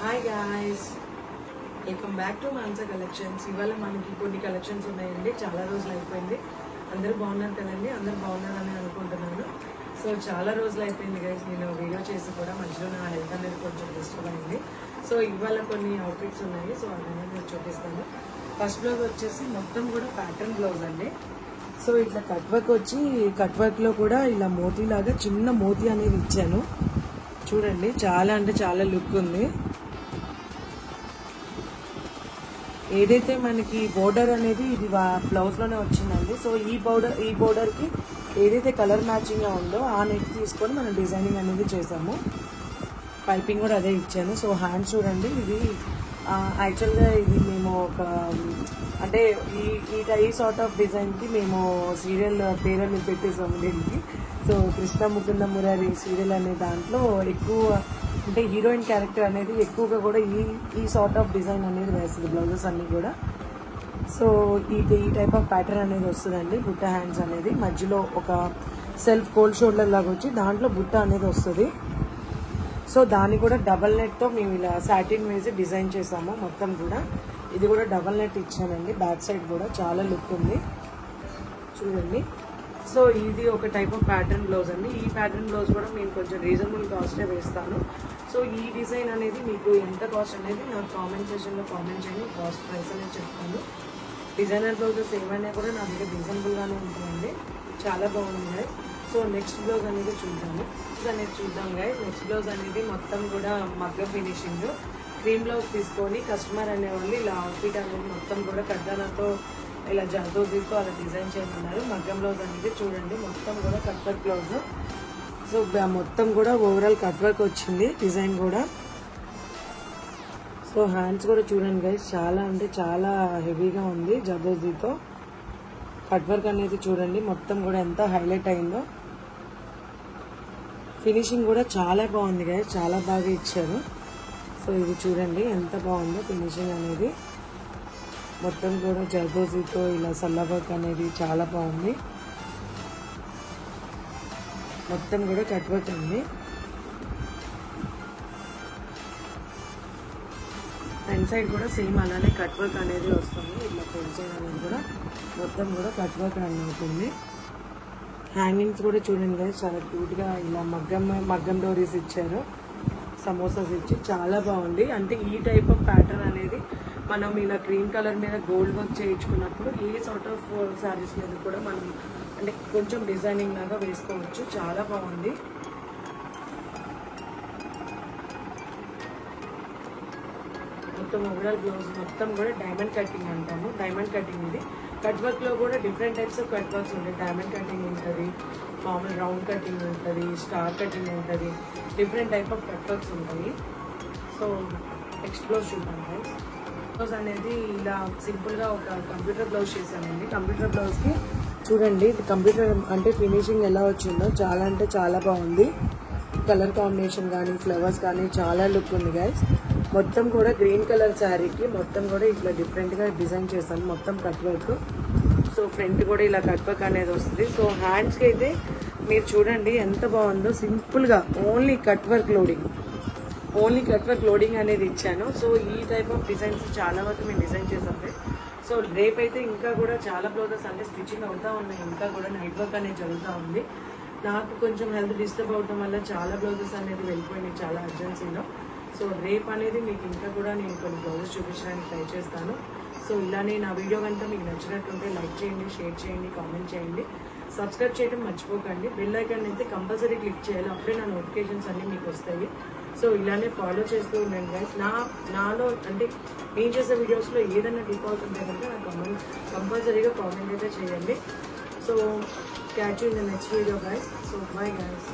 Hi guys, welcome back to Mansa collections. ఇవాళ మనకి కొన్ని కలెక్షన్స్ ఉన్నాయండి. చాలా రోజులు అయిపోయింది. అందరూ బాగున్నారు కదండి, అందరూ బాగున్నారని అనుకుంటున్నాను. సో చాలా రోజులు అయిపోయింది గైస్ నేను వీడియో చేసి కూడా. మధ్యలో నా హెల్త్ అనేది కొంచెం డిస్టర్బ్ అయింది. సో ఇవాళ కొన్ని అవుట్ఫిట్స్ ఉన్నాయి, సో అవన్నీ నేను చూపిస్తాను. ఫస్ట్ బ్లౌజ్ వచ్చేసి మొత్తం కూడా ప్యాటర్న్ బ్లౌజ్ అండి. సో ఇట్లా కట్ వర్క్ వచ్చి, కట్ వర్క్లో కూడా ఇలా మోతీ లాగా చిన్న మోతీ అనేది ఇచ్చాను. చూడండి, చాలా అంటే చాలా లుక్ ఉంది. ఏదైతే మనకి బోర్డర్ అనేది ఇది బ్లౌజ్లోనే వచ్చిందండి. సో ఈ బోర్డర్కి ఏదైతే కలర్ మ్యాచింగ్గా ఉందో ఆ నెట్ తీసుకొని మనం డిజైనింగ్ అనేది చేసాము. పైపింగ్ కూడా అదే ఇచ్చాను. సో హ్యాండ్స్ చూడండి, ఇది యాక్చువల్గా ఇది మేము ఒక అంటే ఈ సార్ట్ ఆఫ్ డిజైన్కి మేము సీరియల్ పేరు అనేది పెట్టేసాము దీనికి. సో కృష్ణ ముకుంద మురారి సీరియల్ అనే దాంట్లో ఎక్కువ అంటే హీరోయిన్ క్యారెక్టర్ అనేది ఎక్కువగా కూడా ఈ సార్ట్ ఆఫ్ డిజైన్ అనేది వేస్తుంది బ్లౌజెస్ అన్నీ కూడా. సో ఈ టైప్ ఆఫ్ ప్యాటర్న్ అనేది వస్తుందండి. బుట్ట హ్యాండ్స్ అనేది మధ్యలో ఒక సెల్ఫ్ కోల్డ్ షోల్డర్ లాగా వచ్చి దాంట్లో బుట్ట అనేది వస్తుంది. సో దాన్ని కూడా డబల్ నెట్తో మేము ఇలా సాటిన్ వేసి డిజైన్ చేసాము మొత్తం కూడా. ఇది కూడా డబల్ నెట్ ఇచ్చానండి. బ్యాక్ సైడ్ కూడా చాలా లుక్ ఉంది చూడండి. సో ఇది ఒక టైప్ ఆఫ్ ప్యాటర్న్ బ్లౌజ్ అండి. ఈ ప్యాటర్న్ బ్లౌజ్ కూడా నేను కొంచెం రీజనబుల్ కాస్టే వేస్తాను. సో ఈ డిజైన్ అనేది మీకు ఎంత కాస్ట్ అనేది నాకు కామెంట్ సెక్షన్లో కామెంట్ చేయండి. కాస్ట్ ప్రైస్ అనేది చెప్తాను. డిజైనర్ బ్లౌజెస్ ఏమైనా కూడా నా దగ్గర రీజనబుల్గానే ఉంటుందండి. చాలా బాగుంది. సో నెక్స్ట్ బ్లౌజ్ అనేది చూద్దాం గైస్. నెక్స్ట్ బ్లౌజ్ అనేది మొత్తం కూడా మగ్గం ఫినిషింగ్ క్రీమ్ బ్లౌజ్ తీసుకొని కస్టమర్ అనేవాళ్ళు ఇలా అవుట్ఫిట్ అనేది మొత్తం కూడా కడ్డానాతో ఇలా జర్దోజీతో అలా డిజైన్ చేయమన్నారు. మగ్గం బ్లౌజ్ అనేది చూడండి, మొత్తం కూడా కట్ వర్క్ బ్లౌజ్. సో మొత్తం కూడా ఓవరాల్ కట్ వర్క్ వచ్చింది డిజైన్ కూడా. సో హ్యాండ్స్ కూడా చూడండి గైస్, చాలా అంటే చాలా హెవీగా ఉంది. జర్దోజీతో కట్ వర్క్ అనేది చూడండి, మొత్తం కూడా ఎంత హైలైట్ అయిందో. ఫినిషింగ్ కూడా చాలా బాగుంది గైస్, చాలా బాగా ఇచ్చారు. సో ఇది చూడండి ఎంత బాగుందో ఫినిషింగ్ అనేది. మొత్తం కూడా జర్దోజీతో ఇలా సల్ల వర్క్ అనేది చాలా బాగుంది. మొత్తం కూడా కట్ వర్క్ అండి. ఫ్రంట్ సైడ్ కూడా సేమ్ అలానే కట్ వర్క్ అనేది వస్తుంది. ఇట్లా ఫ్రంట్ సైడ్ అనేది కూడా మొత్తం కూడా కట్ వర్క్ అనేది అవుతుంది. హ్యాంగింగ్స్ కూడా చూడండి కదా, చాలా క్యూట్గా ఇలా మగ్గం డోరీస్ ఇచ్చారు, సమోసాస్ ఇచ్చి చాలా బాగుంది. అంటే ఈ టైప్ ఆఫ్ ప్యాటర్న్ అనేది మనం ఇలా క్రీమ్ కలర్ మీద గోల్డ్ వర్క్ చేయించుకున్నప్పుడు ఏ సార్ట్ ఆఫ్ శారీస్ మీద కూడా మనం అంటే కొంచెం డిజైనింగ్ లాగా వేసుకోవచ్చు. చాలా బాగుంది. మొత్తం ఓవరాల్ బ్లౌజ్ మొత్తం కూడా డైమండ్ కటింగ్ అంటాము. డైమండ్ కటింగ్ ఇది. కట్ వర్క్లో కూడా different types of cut works ఉంటాయి. డైమండ్ కటింగ్ ఉంటుంది, మామూలు రౌండ్ కటింగ్ ఉంటుంది, స్టార్ కటింగ్ ఉంటుంది, different type of cut works ఉంటాయి. సో నెక్స్ట్ బ్లౌజ్ చూద్దాం గైస్. బ్లౌజ్ అనేది ఇలా సింపుల్గా ఒక కంప్యూటర్ బ్లౌజ్ చేశానండి. కంప్యూటర్ బ్లౌజ్కి చూడండి కంప్యూటర్ అంటే ఫినిషింగ్ ఎలా వచ్చిందో చాలా అంటే చాలా బాగుంది. కలర్ కాంబినేషన్ కానీ ఫ్లవర్స్ కానీ చాలా లుక్ ఉంది గైస్. మొత్తం కూడా గ్రీన్ కలర్ శారీకి మొత్తం కూడా ఇట్లా డిఫరెంట్గా డిజైన్ చేశాను, మొత్తం కట్ వర్క్. సో ఫ్రంట్ కూడా ఇలా కట్ వర్క్ అనేది వస్తుంది. సో హ్యాండ్స్కి అయితే మీరు చూడండి ఎంత బాగుందో. సింపుల్గా ఓన్లీ కట్ వర్క్ లోడింగ్ అనేది ఇచ్చాను. సో ఈ టైప్ ఆఫ్ డిజైన్స్ చాలా వరకు మేము డిజైన్ చేసాము. సో రేపైతే ఇంకా కూడా చాలా బ్లౌజెస్ అంటే స్టిచ్చింగ్ అవుతూ ఉన్నాయి. ఇంకా కూడా నైట్ వర్క్ అనేది జరుగుతూ ఉంది. నాకు కొంచెం హెల్త్ డిస్టర్బ్ అవడం వల్ల చాలా బ్లౌజెస్ అనేది వెళ్ళిపోయినాయి చాలా అర్జెన్సీలో. సో రేపు అనేది మీకు ఇంకా కూడా నేను కొన్ని బ్లౌజెస్ చూపించడానికి ట్రై చేస్తాను. సో ఇలానే నా వీడియో కనుక మీకు నచ్చినట్టుంటే లైక్ చేయండి, షేర్ చేయండి, కామెంట్ చేయండి, సబ్స్క్రైబ్ చేయడం మర్చిపోకండి. బెల్ ఐకాన్ అయితే కంపల్సరీ క్లిక్ చేయాలి, అప్పుడే నా నోటిఫికేషన్స్ అన్నీ మీకు వస్తాయి. సో ఇలానే ఫాలో చేస్తూ ఉండండి గైస్. నాలో అంటే నేను చేసే వీడియోస్లో ఏదైనా డిఫాల్ట్ ఉంటే కనుక నాకు కంపల్సరీగా కామెంట్ అయితే చేయండి. So catch you in the next video guys. So bye guys.